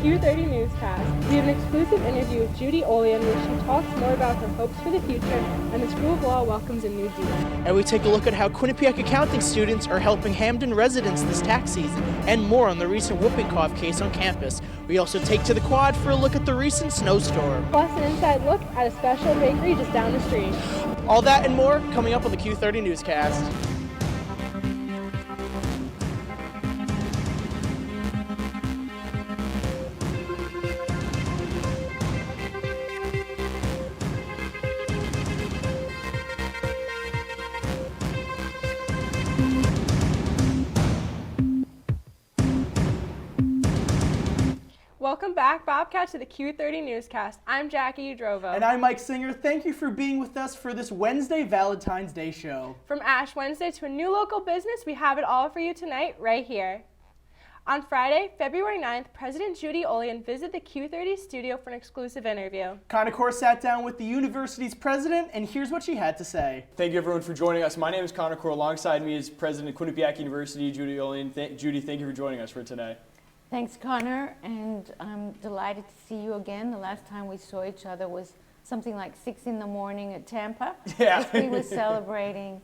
Q30 Newscast. We have an exclusive interview with Judy, Olian, where she talks more about her hopes for the future and the School of Law welcomes a new dean. And we take a look at how Quinnipiac accounting students are helping Hamden residents this tax season, and more on the recent whooping cough case on campus. We also take to the quad for a look at the recent snowstorm. Plus an inside look at a special bakery just down the street. All that and more coming up on the Q30 Newscast. Welcome back, Bobcat, to the Q30 Newscast. I'm Jackie Udrovo. And I'm Mike Singer. Thank you for being with us for this Wednesday Valentine's Day show. From Ash Wednesday to a new local business, we have it all for you tonight, right here. On Friday, February 9th, President Judy Olian visited the Q30 studio for an exclusive interview. Connor sat down with the university's president, and here's what she had to say. Thank you, everyone, for joining us. My name is Connor. Alongside me is President of Quinnipiac University, Judy Olian. Judy, thank you for joining us for today. Thanks, Connor, and I'm delighted to see you again. The last time we saw each other was something like 6 in the morning at Tampa. Yeah. As we were celebrating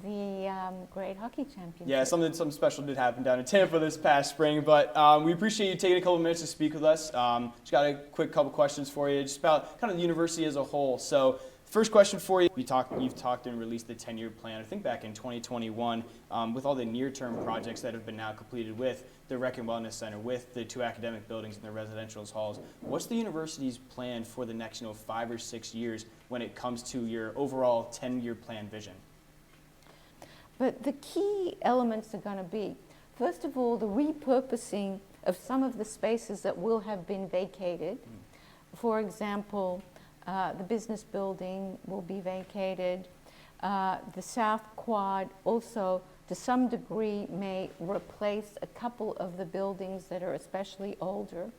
the great hockey championship. Yeah, something special did happen down in Tampa this past spring, but we appreciate you taking a couple minutes to speak with us. Just got a quick couple questions for you, just about kind of the university as a whole. So, first question for you. You've talked and released the 10-year plan, I think back in 2021, with all the near-term projects that have been now completed with the Rec and Wellness Center, with the 2 academic buildings and the residential halls. What's the university's plan for the next 5 or 6 years when it comes to your overall 10-year plan vision? But the key elements are going to be, first of all, the repurposing of some of the spaces that will have been vacated. For example, the business building will be vacated. The South Quad also, to some degree, may replace a couple of the buildings that are especially older.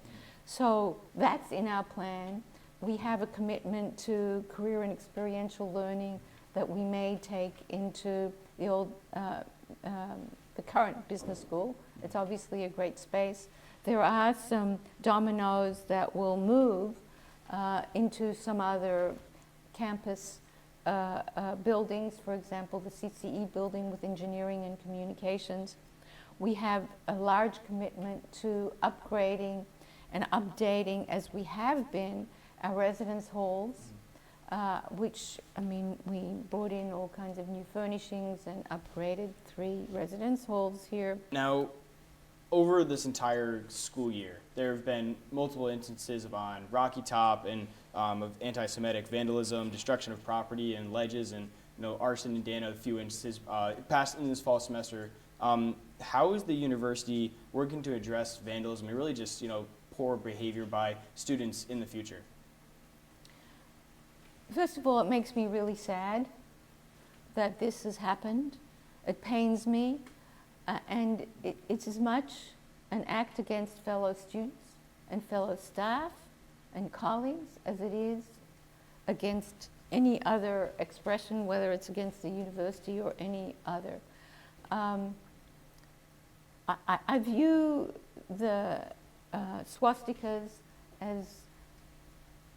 So that's in our plan. We have a commitment to career and experiential learning that we may take into the current business school. It's obviously a great space. There are some dominoes that will move into some other campus buildings, for example, the CCE building with engineering and communications. We have a large commitment to upgrading and updating, as we have been, our residence halls, which, we brought in all kinds of new furnishings and upgraded 3 residence halls here. Now, over this entire school year, there have been multiple instances on Rocky Top and of anti-Semitic vandalism, destruction of property and ledges, and arson in Dana, a few instances passed in this fall semester. How is the university working to address vandalism and really just poor behavior by students in the future? First of all, it makes me really sad that this has happened. It pains me. And it's as much an act against fellow students and fellow staff and colleagues as it is against any other expression, whether it's against the university or any other. I view the swastikas as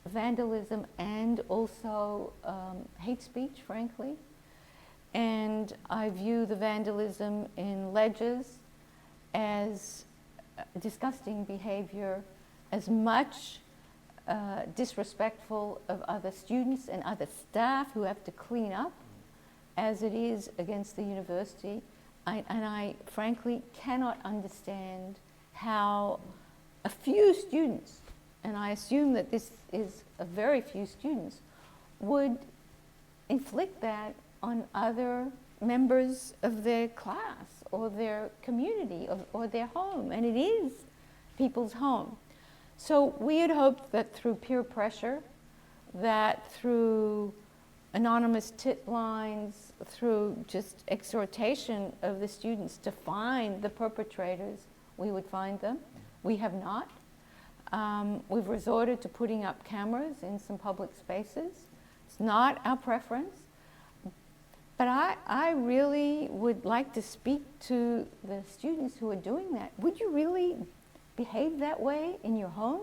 vandalism and also hate speech, frankly. And I view the vandalism in ledges as disgusting behavior, as much disrespectful of other students and other staff who have to clean up as it is against the university. And I frankly cannot understand how a few students, and I assume that this is a very few students, would inflict that on other members of their class or their community or their home, and it is people's home. So we had hoped that through peer pressure, that through anonymous tit lines, through just exhortation of the students to find the perpetrators, we would find them. We have not. We've resorted to putting up cameras in some public spaces. It's not our preference. But I really would like to speak to the students who are doing that. Would you really behave that way in your home?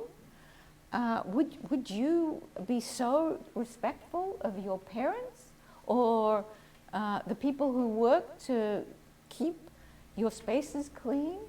Would you be so respectful of your parents or the people who work to keep your spaces clean?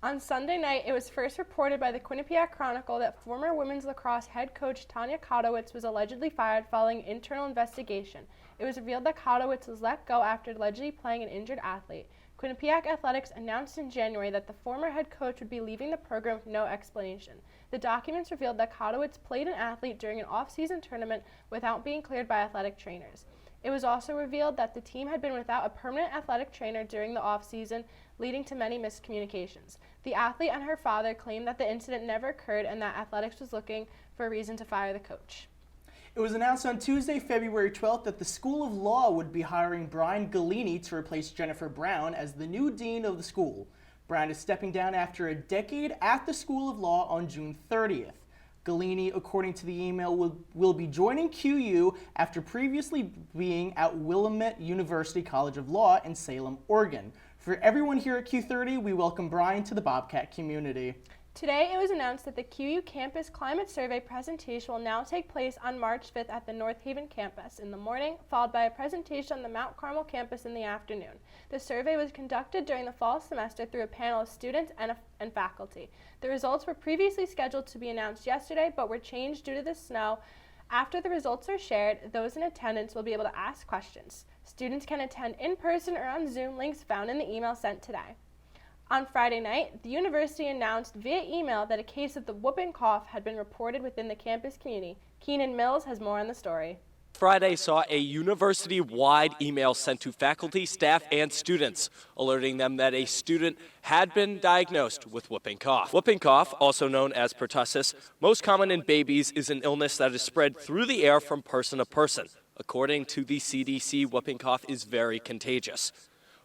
On Sunday night, it was first reported by the Quinnipiac Chronicle that former women's lacrosse head coach Tanya Kotowitz was allegedly fired following internal investigation. It was revealed that Kotowitz was let go after allegedly playing an injured athlete. Quinnipiac Athletics announced in January that the former head coach would be leaving the program with no explanation. The documents revealed that Kotowitz played an athlete during an off-season tournament without being cleared by athletic trainers. It was also revealed that the team had been without a permanent athletic trainer during the off-season, leading to many miscommunications. The athlete and her father claimed that the incident never occurred and that athletics was looking for a reason to fire the coach. It was announced on Tuesday, February 12th, that the School of Law would be hiring Brian Galini to replace Jennifer Brown as the new dean of the school. Brown is stepping down after a decade at the School of Law on June 30th. Galini, according to the email, will be joining QU after previously being at Willamette University College of Law in Salem, Oregon. For everyone here at Q30, we welcome Brian to the Bobcat community. Today, it was announced that the QU Campus Climate Survey presentation will now take place on March 5th at the North Haven campus in the morning, followed by a presentation on the Mount Carmel campus in the afternoon. The survey was conducted during the fall semester through a panel of students and faculty. The results were previously scheduled to be announced yesterday, but were changed due to the snow. After the results are shared, those in attendance will be able to ask questions. Students can attend in person or on Zoom, links found in the email sent today. On Friday night, the university announced via email that a case of the whooping cough had been reported within the campus community. Keenan Mills has more on the story. Friday saw a university-wide email sent to faculty, staff, and students, alerting them that a student had been diagnosed with whooping cough. Whooping cough, also known as pertussis, most common in babies, is an illness that is spread through the air from person to person. According to the CDC, whooping cough is very contagious.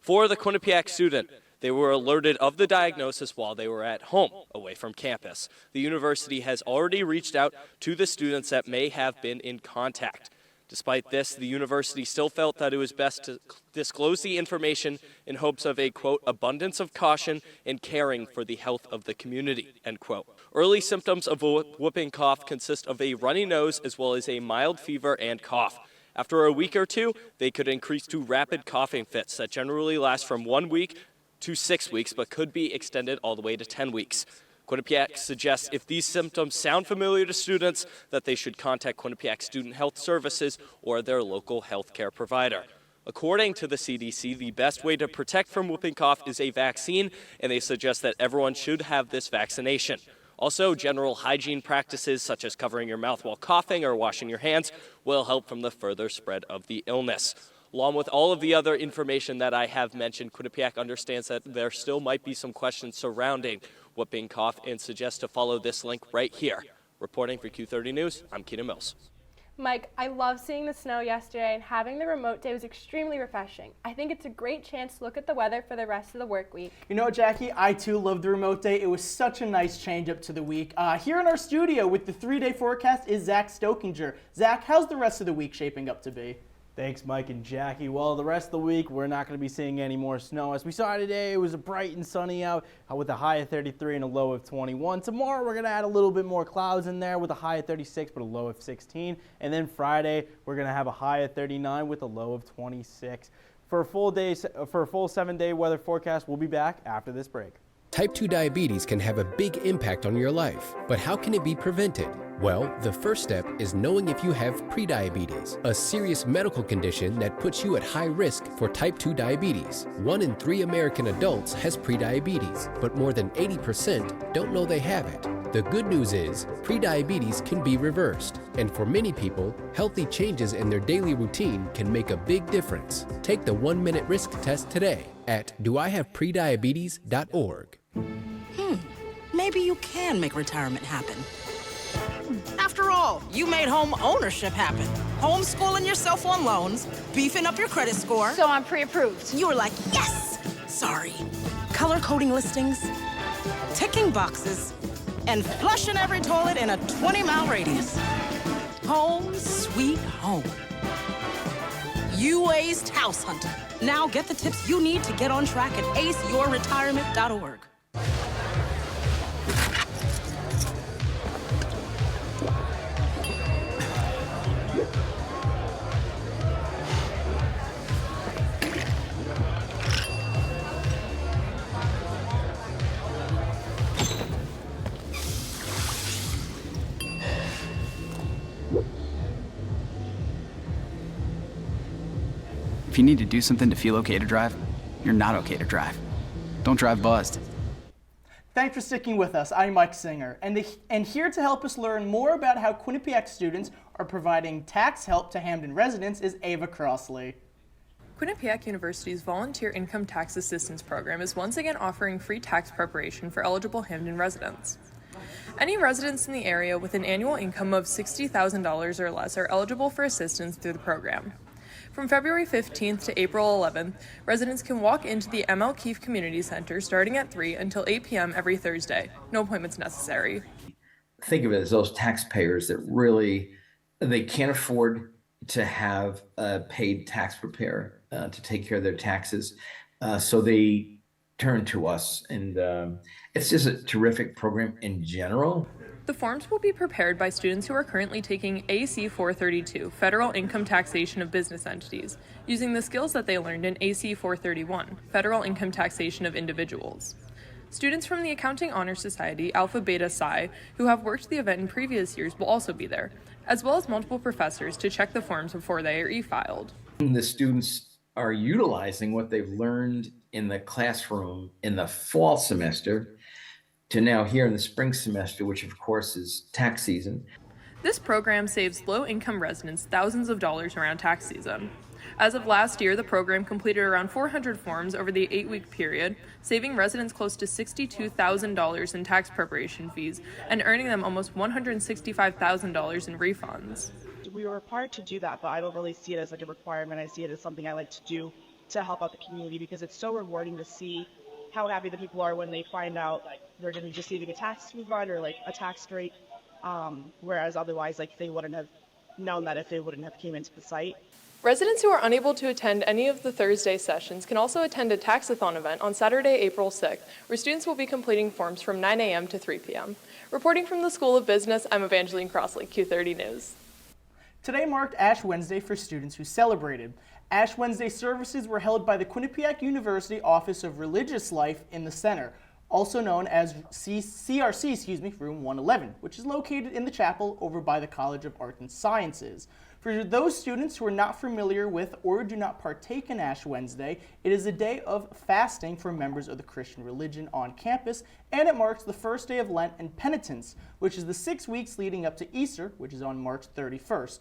For the Quinnipiac student, they were alerted of the diagnosis while they were at home, away from campus. The university has already reached out to the students that may have been in contact. Despite this, the university still felt that it was best to disclose the information in hopes of a, quote, abundance of caution and caring for the health of the community, end quote. Early symptoms of whooping cough consist of a runny nose as well as a mild fever and cough. After a week or two, they could increase to rapid coughing fits that generally last from 1 week to 6 weeks, but could be extended all the way to 10 weeks. Quinnipiac suggests if these symptoms sound familiar to students, that they should contact Quinnipiac Student Health Services or their local health care provider. According to the CDC, the best way to protect from whooping cough is a vaccine, and they suggest that everyone should have this vaccination. Also, general hygiene practices such as covering your mouth while coughing or washing your hands will help from the further spread of the illness. Along with all of the other information that I have mentioned, Quinnipiac understands that there still might be some questions surrounding whooping cough and suggests to follow this link right here. Reporting for Q30 News, I'm Keenan Mills. Mike, I love seeing the snow yesterday, and having the remote day was extremely refreshing. I think it's a great chance to look at the weather for the rest of the work week. You know, Jackie, I too loved the remote day. It was such a nice change up to the week. Here in our studio with the 3-day forecast is Zach Stokinger. Zach, how's the rest of the week shaping up to be? Thanks, Mike and Jackie. Well, the rest of the week, we're not going to be seeing any more snow. As we saw today, it was bright and sunny out with a high of 33 and a low of 21. Tomorrow, we're going to add a little bit more clouds in there with a high of 36 but a low of 16. And then Friday, we're going to have a high of 39 with a low of 26. For a full 7-day weather forecast, we'll be back after this break. Type 2 diabetes can have a big impact on your life, but how can it be prevented? Well, the first step is knowing if you have prediabetes, a serious medical condition that puts you at high risk for type 2 diabetes. 1 in 3 American adults has prediabetes, but more than 80% don't know they have it. The good news is, prediabetes can be reversed, and for many people, healthy changes in their daily routine can make a big difference. Take the 1-minute risk test today at doihaveprediabetes.org. Maybe you can make retirement happen. After all, you made home ownership happen. Homeschooling yourself on loans, beefing up your credit score. So I'm pre-approved. You were like, yes! Sorry. Color coding listings, ticking boxes, and flushing every toilet in a 20-mile radius. Home sweet home. You aced house hunting. Now get the tips you need to get on track at aceyourretirement.org. If you need to do something to feel okay to drive, you're not okay to drive. Don't drive buzzed. Thanks for sticking with us. I'm Mike Singer, and here to help us learn more about how Quinnipiac students are providing tax help to Hamden residents is Ava Crossley. Quinnipiac University's Volunteer Income Tax Assistance Program is once again offering free tax preparation for eligible Hamden residents. Any residents in the area with an annual income of $60,000 or less are eligible for assistance through the program. From February 15th to April 11th, residents can walk into the M.L. Keefe Community Center starting at 3 until 8 p.m. every Thursday. No appointments necessary. Think of it as those taxpayers that really, they can't afford to have a paid tax preparer to take care of their taxes. So they turn to us, and it's just a terrific program in general. The forms will be prepared by students who are currently taking AC 432, Federal Income Taxation of Business Entities, using the skills that they learned in AC 431, Federal Income Taxation of Individuals. Students from the Accounting Honor Society, Alpha Beta Psi, who have worked the event in previous years will also be there, as well as multiple professors to check the forms before they are e-filed. The students are utilizing what they've learned in the classroom in the fall semester to now here in the spring semester, which of course is tax season. This program saves low-income residents thousands of dollars around tax season. As of last year, the program completed around 400 forms over the 8-week period, saving residents close to $62,000 in tax preparation fees and earning them almost $165,000 in refunds. We were required to do that, but I don't really see it as like a requirement. I see it as something I like to do to help out the community because it's so rewarding to see how happy the people are when they find out like they're going to be receiving a tax refund or like a tax rate, whereas otherwise like they wouldn't have known that if they wouldn't have came into the site. Residents who are unable to attend any of the Thursday sessions can also attend a taxathon event on Saturday, April 6th, where students will be completing forms from 9 a.m. to 3 p.m. Reporting from the School of Business, I'm Evangeline Crossley, Q30 News. Today marked Ash Wednesday for students who celebrated. Ash Wednesday services were held by the Quinnipiac University Office of Religious Life in the Center, also known as CRC, Room 111, which is located in the chapel over by the College of Arts and Sciences. For those students who are not familiar with or do not partake in Ash Wednesday, it is a day of fasting for members of the Christian religion on campus, and it marks the first day of Lent and Penitence, which is the 6 weeks leading up to Easter, which is on March 31st.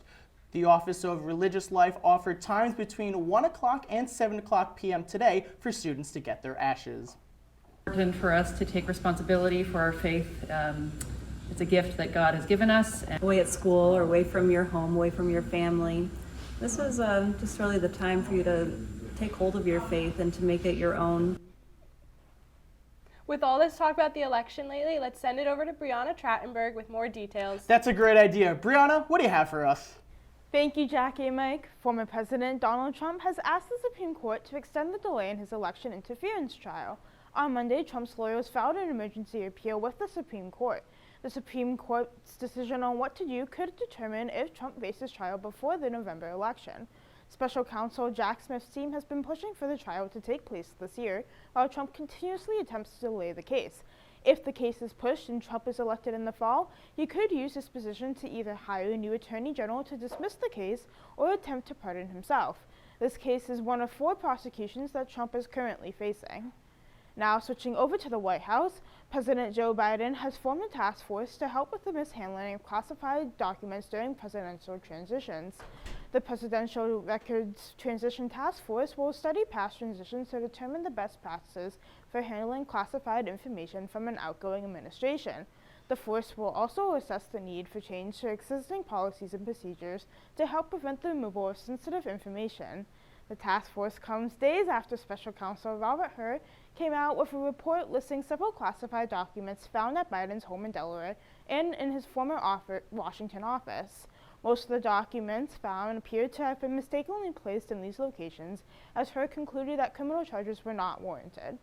The Office of Religious Life offered times between 1 o'clock and 7 o'clock p.m. today for students to get their ashes. It's important for us to take responsibility for our faith. It's a gift that God has given us. Away at school or away from your home, away from your family. This is just really the time for you to take hold of your faith and to make it your own. With all this talk about the election lately, let's send it over to Brianna Trattenberg with more details. That's a great idea. Brianna, what do you have for us? Thank you, Jackie and Mike. Former President Donald Trump has asked the Supreme Court to extend the delay in his election interference trial. On Monday, Trump's lawyers filed an emergency appeal with the Supreme Court. The Supreme Court's decision on what to do could determine if Trump faces trial before the November election. Special counsel Jack Smith's team has been pushing for the trial to take place this year, while Trump continuously attempts to delay the case. If the case is pushed and Trump is elected in the fall, he could use his position to either hire a new attorney general to dismiss the case or attempt to pardon himself. This case is one of 4 prosecutions that Trump is currently facing. Now switching over to the White House, President Joe Biden has formed a task force to help with the mishandling of classified documents during presidential transitions. The Presidential Records Transition Task Force will study past transitions to determine the best practices for handling classified information from an outgoing administration. The force will also assess the need for change to existing policies and procedures to help prevent the removal of sensitive information. The task force comes days after Special Counsel Robert Hur came out with a report listing several classified documents found at Biden's home in Delaware and in his former Washington office. Most of the documents found appeared to have been mistakenly placed in these locations, as Hur concluded that criminal charges were not warranted.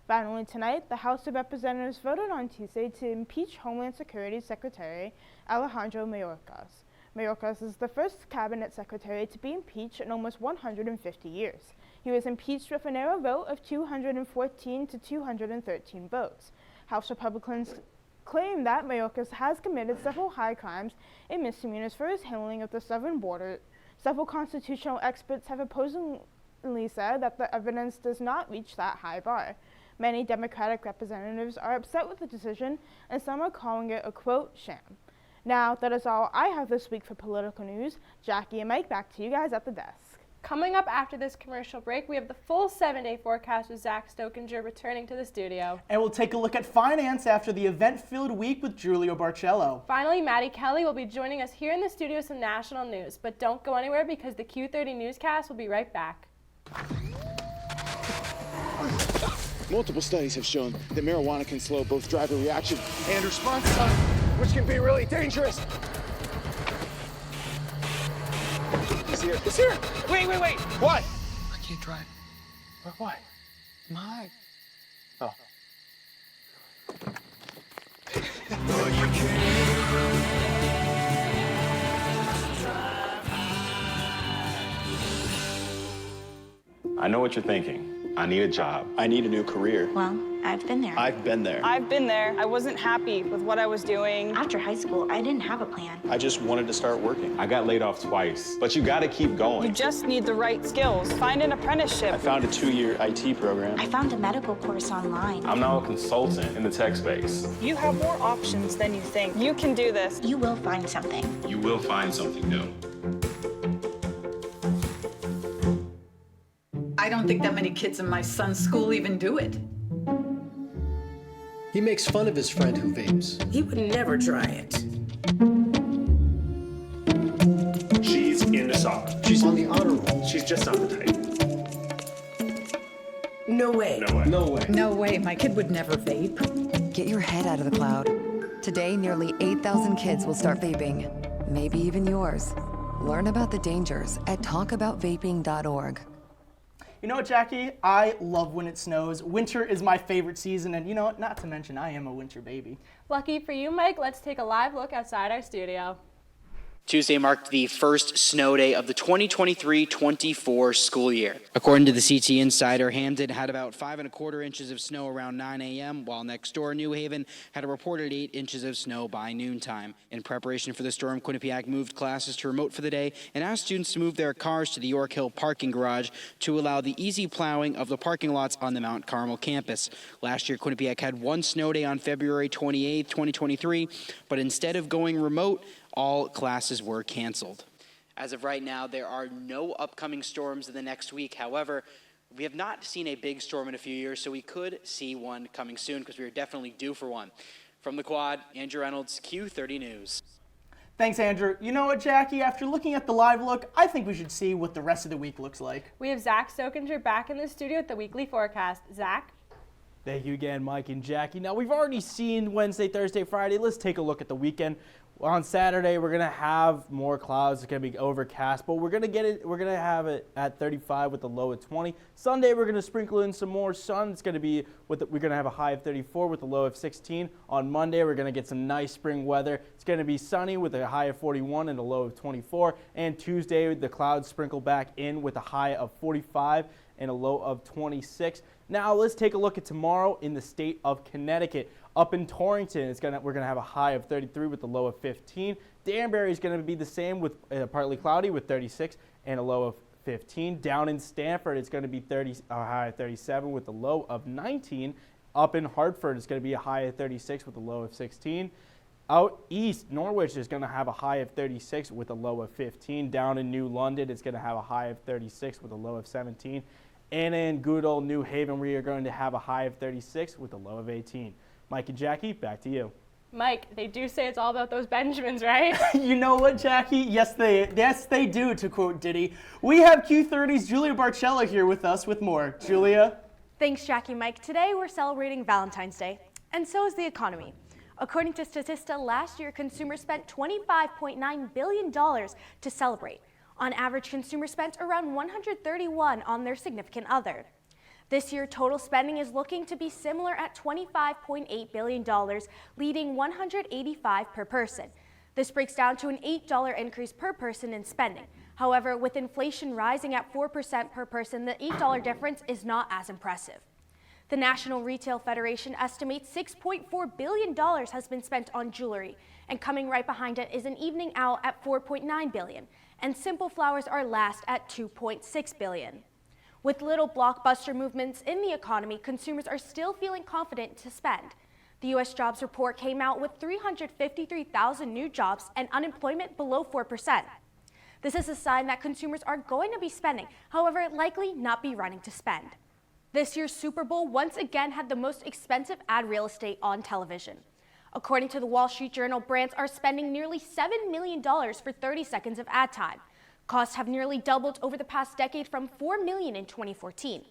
Finally tonight, the House of Representatives voted on Tuesday to impeach Homeland Security Secretary Alejandro Mayorkas. Mayorkas is the first cabinet secretary to be impeached in almost 150 years. He was impeached with a narrow vote of 214 to 213 votes. House Republicans claim that Mayorkas has committed several high crimes and misdemeanors for his handling of the southern border. Several constitutional experts have opposed consistently said that the evidence does not reach that high bar. Many Democratic representatives are upset with the decision, and some are calling it a, quote, sham. Now, that is all I have this week for political news. Jackie and Mike, back to you guys at the desk. Coming up after this commercial break, we have the full 7-day forecast with Zach Stokinger returning to the studio. And we'll take a look at finance after the event-filled week with Giulio Barcello. Finally, Maddie Kelly will be joining us here in the studio with some national news. But don't go anywhere because the Q30 Newscast will be right back. Multiple studies have shown that marijuana can slow both driver reaction and response time, which can be really dangerous. It's here. It's here. Wait. What? I can't drive. Why? My. Oh. I know what you're thinking. I need a job. I need a new career. Well, I've been there. I've been there. I've been there. I wasn't happy with what I was doing. After high school, I didn't have a plan. I just wanted to start working. I got laid off twice, but you gotta keep going. You just need the right skills. Find an apprenticeship. I found a 2-year IT program. I found a medical course online. I'm now a consultant in the tech space. You have more options than you think. You can do this. You will find something. You will find something new. I don't think that many kids in my son's school even do it. He makes fun of his friend who vapes. He would never try it. She's into soccer. She's on the honor roll. She's just not the type. No way. No way. No way. No way, my kid would never vape. Get your head out of the cloud. Today, nearly 8,000 kids will start vaping. Maybe even yours. Learn about the dangers at talkaboutvaping.org. You know what, Jackie? I love when it snows. Winter is my favorite season, and you know what? Not to mention, I am a winter baby. Lucky for you, Mike, let's take a live look outside our studio. Tuesday marked the first snow day of the 2023-24 school year. According to the CT Insider, Hamden had about 5¼ inches of snow around 9 a.m., while next door New Haven had a reported 8 inches of snow by noontime. In preparation for the storm, Quinnipiac moved classes to remote for the day and asked students to move their cars to the York Hill parking garage to allow the easy plowing of the parking lots on the Mount Carmel campus. Last year, Quinnipiac had one snow day on February 28, 2023, but instead of going remote, all classes were canceled. As of right now, there are no upcoming storms in the next week. However, we have not seen a big storm in a few years, so we could see one coming soon because we are definitely due for one. From the Quad, Andrew Reynolds, Q30 News. Thanks, Andrew. You know what, Jackie? After looking at the live look, I think we should see what the rest of the week looks like. We have Zach Stokinger back in the studio with the weekly forecast. Zach? Thank you again, Mike and Jackie. Now, we've already seen Wednesday, Thursday, Friday. Let's take a look at the weekend. On Saturday, we're going to have more clouds. It's going to be overcast, but we're going to have it at 35 with a low of 20. Sunday, we're going to sprinkle in some more sun. It's going to be we're going to have a high of 34 with a low of 16. On Monday, we're going to get some nice spring weather. It's going to be sunny with a high of 41 and a low of 24. And Tuesday, the clouds sprinkle back in with a high of 45 and a low of 26. Now, let's take a look at tomorrow in the state of Connecticut. Up in Torrington, we're going to have a high of 33 with a low of 15. Danbury is going to be the same with partly cloudy with 36 and a low of 15. Down in Stamford, it's going to be a high of 37 with a low of 19. Up in Hartford, it's going to be a high of 36 with a low of 16. Out east, Norwich is going to have a high of 36 with a low of 15. Down in New London, it's going to have a high of 36 with a low of 17. And in good old New Haven, we are going to have a high of 36 with a low of 18. Mike and Jackie, back to you. Mike, they do say it's all about those Benjamins, right? You know what, Jackie? Yes, they do, to quote Diddy. We have Q30's Julia Barcello here with us with more. Julia? Thanks, Jackie. Mike. Today we're celebrating Valentine's Day, and so is the economy. According to Statista, last year consumers spent $25.9 billion to celebrate. On average, consumers spent around $131 on their significant other. This year, total spending is looking to be similar at $25.8 billion, leading $185 per person. This breaks down to an $8 increase per person in spending. However, with inflation rising at 4% per person, the $8 difference is not as impressive. The National Retail Federation estimates $6.4 billion has been spent on jewelry, and coming right behind it is an evening out at $4.9 billion, and simple flowers are last at $2.6 billion. With little blockbuster movements in the economy, consumers are still feeling confident to spend. The U.S. jobs report came out with 353,000 new jobs and unemployment below 4%. This is a sign that consumers are going to be spending, however, likely not be running to spend. This year's Super Bowl once again had the most expensive ad real estate on television. According to the Wall Street Journal, brands are spending nearly $7 million for 30 seconds of ad time. Costs have nearly doubled over the past decade from $4 million in 2014.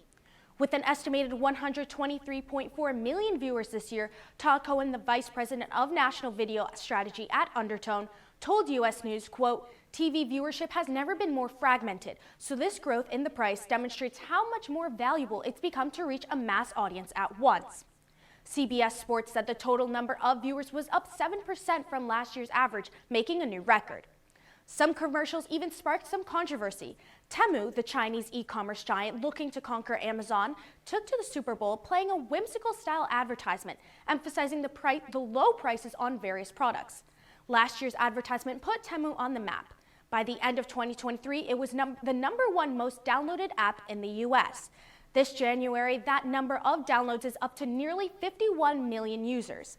With an estimated 123.4 million viewers this year, Todd Cohen, the Vice President of National Video Strategy at Undertone, told U.S. News, quote, TV viewership has never been more fragmented, so this growth in the price demonstrates how much more valuable it's become to reach a mass audience at once. CBS Sports said the total number of viewers was up 7% from last year's average, making a new record. Some commercials even sparked some controversy. Temu, the Chinese e-commerce giant looking to conquer Amazon, took to the Super Bowl playing a whimsical style advertisement, emphasizing the low prices on various products. Last year's advertisement put Temu on the map. By the end of 2023, it was the #1 most downloaded app in the U.S. This January, that number of downloads is up to nearly 51 million users.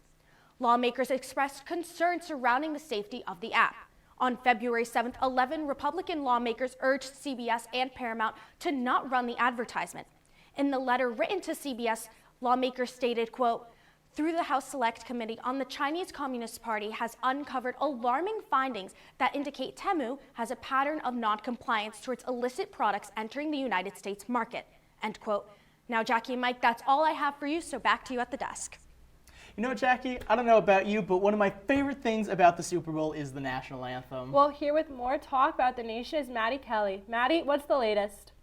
Lawmakers expressed concern surrounding the safety of the app. On February 7th, 11 Republican lawmakers urged CBS and Paramount to not run the advertisement. In the letter written to CBS, lawmakers stated, quote, through the House Select Committee on the Chinese Communist Party has uncovered alarming findings that indicate Temu has a pattern of non-compliance towards illicit products entering the United States market, end quote. Now, Jackie and Mike, that's all I have for you, so back to you at the desk. You know, Jackie, I don't know about you, but one of my favorite things about the Super Bowl is the national anthem. Well, here with more talk about the nation is Maddie Kelly. Maddie, what's the latest?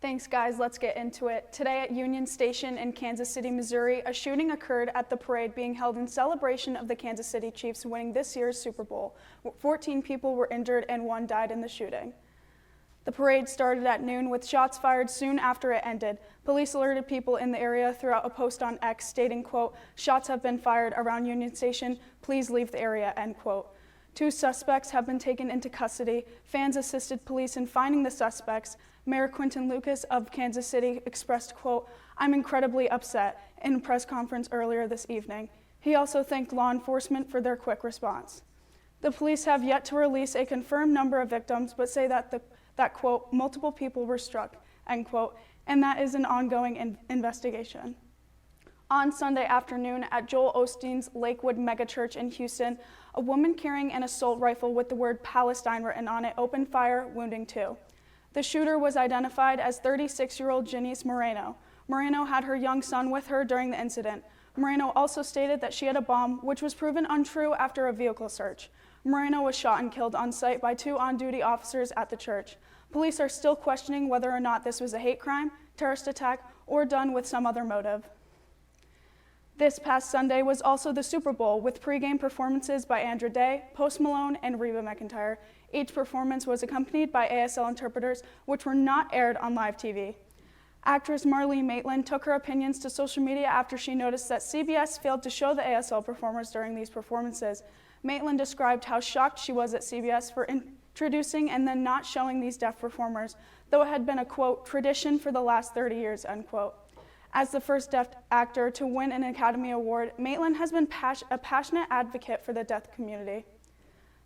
Thanks, guys. Let's get into it. Today at Union Station in Kansas City, Missouri, a shooting occurred at the parade being held in celebration of the Kansas City Chiefs winning this year's Super Bowl. 14 people were injured and 1 died in the shooting. The parade started at noon with shots fired soon after it ended. Police alerted people in the area throughout a post on X stating, quote, shots have been fired around Union Station. Please leave the area, end quote. 2 suspects have been taken into custody. Fans assisted police in finding the suspects. Mayor Quinton Lucas of Kansas City expressed, quote, I'm incredibly upset in a press conference earlier this evening. He also thanked law enforcement for their quick response. The police have yet to release a confirmed number of victims, but say that quote, multiple people were struck, end quote, and that is an ongoing investigation. On Sunday afternoon at Joel Osteen's Lakewood Megachurch in Houston, a woman carrying an assault rifle with the word Palestine written on it opened fire, wounding 2. The shooter was identified as 36-year-old Janice Moreno. Moreno had her young son with her during the incident. Moreno also stated that she had a bomb, which was proven untrue after a vehicle search. Moreno was shot and killed on site by 2 on-duty officers at the church. Police are still questioning whether or not this was a hate crime, terrorist attack, or done with some other motive. This past Sunday was also the Super Bowl with pregame performances by Andra Day, Post Malone, and Reba McEntire. Each performance was accompanied by ASL interpreters, which were not aired on live TV. Actress Marlee Maitland took her opinions to social media after she noticed that CBS failed to show the ASL performers during these performances. Maitland described how shocked she was at CBS for introducing and then not showing these deaf performers, though it had been a, quote, tradition for the last 30 years, end quote. As the first deaf actor to win an Academy Award, Maitland has been a passionate advocate for the deaf community.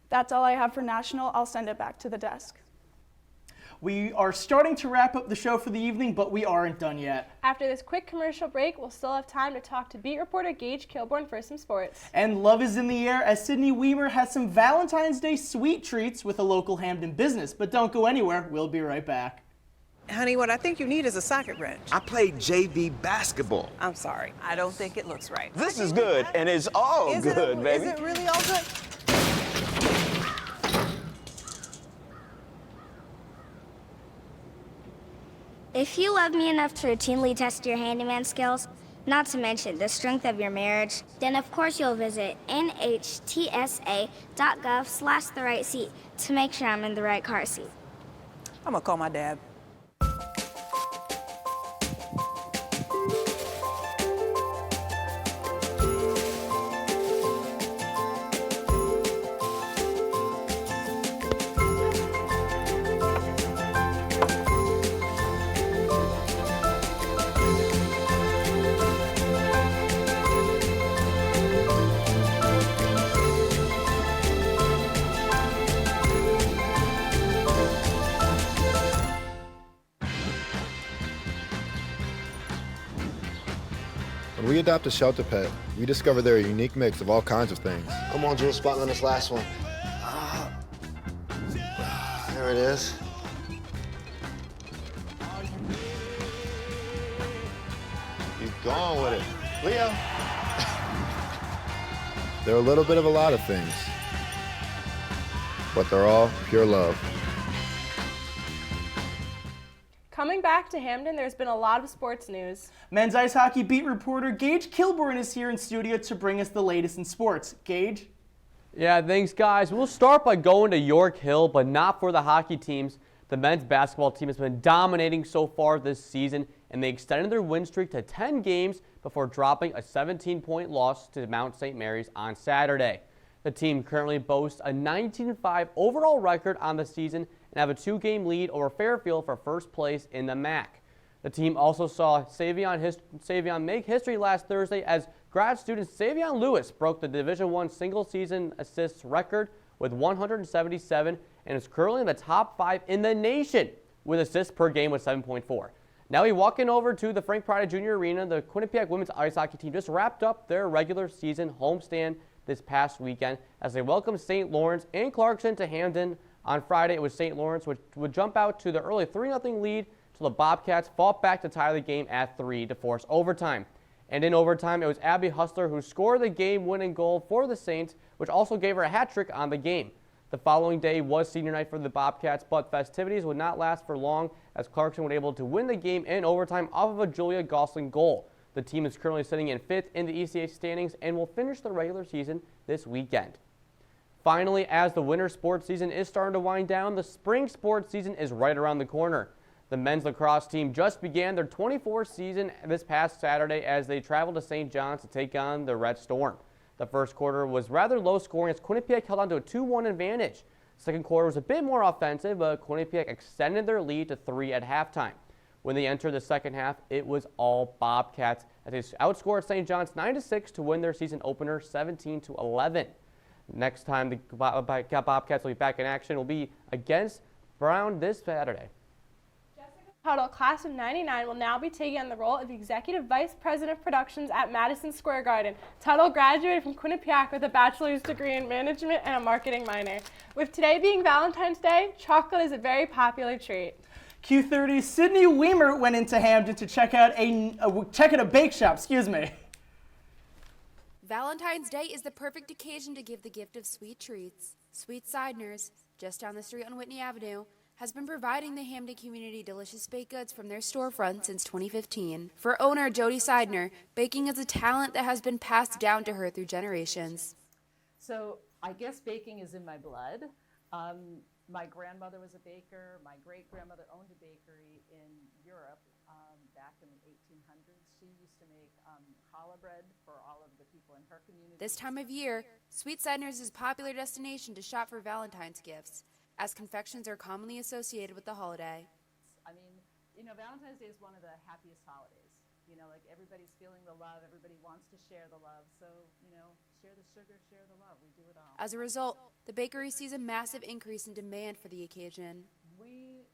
That's all I have for National. I'll send it back to the desk. We are starting to wrap up the show for the evening, but we aren't done yet. After this quick commercial break, we'll still have time to talk to beat reporter Gage Kilborn for some sports. And love is in the air as Sydney Weimer has some Valentine's Day sweet treats with a local Hamden business. But don't go anywhere. We'll be right back. Honey, what I think you need is a socket wrench. I played JV basketball. I'm sorry. I don't think it looks right. This is good, and it's all good, baby. Is it really all good? If you love me enough to routinely test your handyman skills, not to mention the strength of your marriage, then of course you'll visit nhtsa.gov/therightseat to make sure I'm in the right car seat. I'm gonna call my dad. adopt a shelter pet, we discover they're a unique mix of all kinds of things. Come on, Jules, spot me on this last one. There it is. Keep going with it. Leo. They're a little bit of a lot of things, but they're all pure love. Coming back to Hamden, there's been a lot of sports news. Men's ice hockey beat reporter Gage Kilborn is here in studio to bring us the latest in sports. Gage? Yeah, thanks, guys. We'll start by going to York Hill, but not for the hockey teams. The men's basketball team has been dominating so far this season, and they extended their win streak to 10 games before dropping a 17-point loss to Mount St. Mary's on Saturday. The team currently boasts a 19-5 overall record on the season and have a 2-game lead over Fairfield for first place in the MAC. The team also saw Savion make history last Thursday as grad student Savion Lewis broke the Division I single-season assists record with 177 and is currently in the top 5 in the nation with assists per game with 7.4. Now we walking over to the Frank Prada Jr. Arena. The Quinnipiac women's ice hockey team just wrapped up their regular season homestand this past weekend as they welcomed St. Lawrence and Clarkson to Hamden. On Friday, it was St. Lawrence which would jump out to the early 3-0 lead until the Bobcats fought back to tie the game at 3 to force overtime. And in overtime, it was Abby Hustler who scored the game-winning goal for the Saints, which also gave her a hat trick on the game. The following day was senior night for the Bobcats, but festivities would not last for long as Clarkson was able to win the game in overtime off of a Julia Gosling goal. The team is currently sitting in 5th in the ECA standings and will finish the regular season this weekend. Finally, as the winter sports season is starting to wind down, the spring sports season is right around the corner. The men's lacrosse team just began their 24th season this past Saturday as they traveled to St. John's to take on the Red Storm. The first quarter was rather low scoring as Quinnipiac held on to a 2-1 advantage. Second quarter was a bit more offensive, but Quinnipiac extended their lead to 3 at halftime. When they entered the second half, it was all Bobcats as they outscored St. John's 9-6 to win their season opener 17-11. Next time the Bobcats will be back in action will be against Brown this Saturday. Tuttle, class of 99, will now be taking on the role of Executive Vice President of Productions at Madison Square Garden. Tuttle graduated from Quinnipiac with a bachelor's degree in management and a marketing minor. With today being Valentine's Day, chocolate is a very popular treat. Q30's Sydney Weimer went into Hamden to check out a bake shop. Valentine's Day is the perfect occasion to give the gift of sweet treats. Sweet Seidner's, just down the street on Whitney Avenue, has been providing the Hamden community delicious baked goods from their storefront since 2015. For owner Jody Seidner, baking is a talent that has been passed down to her through generations. So I guess baking is in my blood. My grandmother was a baker. My great-grandmother owned a bakery in Europe back in the 1800s. She used to make challah bread for all of the people in her community. This time of year, Sweet Seidner's is a popular destination to shop for Valentine's gifts, as confections are commonly associated with the holiday. I mean, Valentine's Day is one of the happiest holidays. Like everybody's feeling the love, everybody wants to share the love. So, share the sugar, share the love. We do it all. As a result, the bakery sees a massive increase in demand for the occasion. We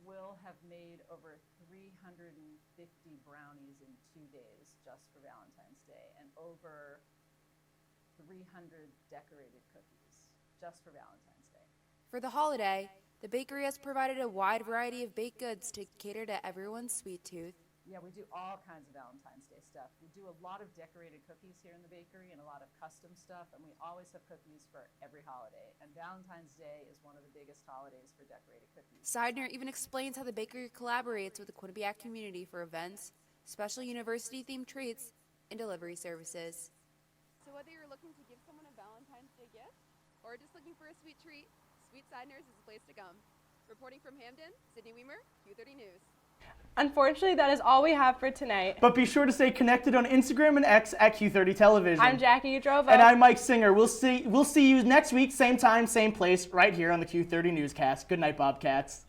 will have made over 350 brownies in 2 days just for Valentine's Day, and over 300 decorated cookies just for Valentine's Day. For the holiday, the bakery has provided a wide variety of baked goods to cater to everyone's sweet tooth. Yeah, we do all kinds of Valentine's Day stuff. We do a lot of decorated cookies here in the bakery and a lot of custom stuff, and we always have cookies for every holiday. And Valentine's Day is one of the biggest holidays for decorated cookies. Seidner even explains how the bakery collaborates with the Quinnipiac community for events, special university-themed treats, and delivery services. So whether you're looking to give someone a Valentine's Day gift or just looking for a sweet treat, Sweet Seidner's is the place to come. Reporting from Hamden, Sydney Weimer, Q30 News. Unfortunately, that is all we have for tonight. But be sure to stay connected on Instagram and X at Q30 Television. I'm Jackie Udrova. And I'm Mike Singer. We'll see you next week, same time, same place, right here on the Q30 Newscast. Good night, Bobcats.